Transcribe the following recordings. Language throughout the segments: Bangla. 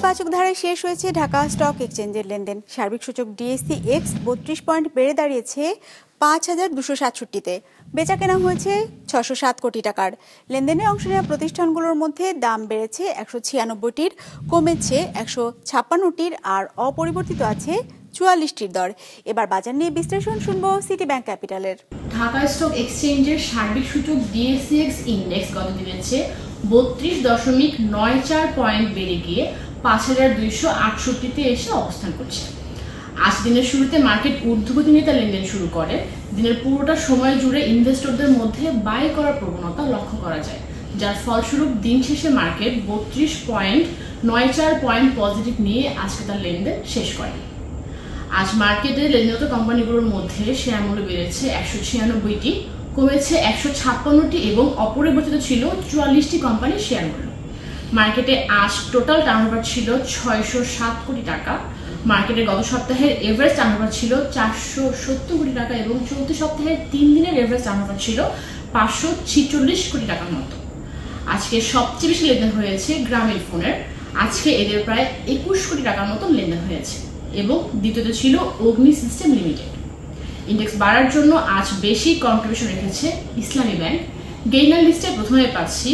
ইতিবাচক ধারায় শেষ হয়েছে ঢাকা স্টক এক্সচেঞ্জের লেনদেন। সার্বিক সূচক ডিএসসি এক্স 32 পয়েন্ট বেড়ে দাঁড়িয়েছে 5267তে। বেচা কেনা হয়েছে 607 কোটি টাকার। লেনদেনে অংশ নেওয়া প্রতিষ্ঠানগুলোর মধ্যে দাম বেড়েছে 196টির, কমেছে 156টির, আর অপরিবর্তিত আছে 44টির দর। এবার বাজার নিয়ে বিশ্লেষণ শুনবো সিটি ব্যাংক ক্যাপিটালের। ঢাকা স্টক এক্সচেঞ্জের সার্বিক সূচক ডিএসসিএক্স ইন্ডেক্স গত দিনের চেয়ে 32.94 পয়েন্ট বেড়ে গিয়ে 5268তে এসে অবস্থান করছে। আজ দিনের শুরুতে মার্কেট ঊর্ধ্বগতি নিয়ে তার লেনদেন শুরু করে। দিনের পুরোটা সময় জুড়ে ইনভেস্টরদের মধ্যে বাই করার প্রবণতা লক্ষ্য করা যায়, যার ফলস্বরূপ দিন শেষে মার্কেট 32.94 পয়েন্ট পজিটিভ নিয়ে আজকে তার লেনদেন শেষ করে। আজ মার্কেটে লেনদেনরত কোম্পানিগুলোর মধ্যে শেয়ার মূল্য বেড়েছে 196টি, কমেছে 156টি এবং অপরিবর্তিত ছিল 44টি কোম্পানির শেয়ার মূল্য। মার্কেটে আজ টোটাল টার্নওভার ছিল 607 কোটি টাকা। মার্কেটের গত সপ্তাহের এভারেজ টার্নওভার ছিল 470 কোটি টাকা এবং চলতি সপ্তাহের 3 দিনের এভারেজ টার্নওভার ছিল 546 কোটি টাকার মতো। আজকে সবচেয়ে বেশি লেনদেন হয়েছে গ্রামীণ ফোনের। আজকে এদের প্রায় 21 কোটি টাকার মতো লেনদেন হয়েছে এবং দ্বিতীয়তে ছিল অগ্নি সিস্টেম লিমিটেড। ইন্ডেক্স বাড়ার জন্য আজ বেশি কন্ট্রিবিউশন রেখেছে ইসলামী ব্যাংক। গেইনার লিস্টে প্রথমে পাচ্ছি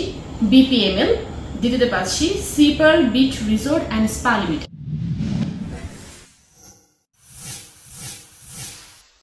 বিপিএমএল, দ্বিতীয়তে পাচ্ছি sipper beach resort and spa limited.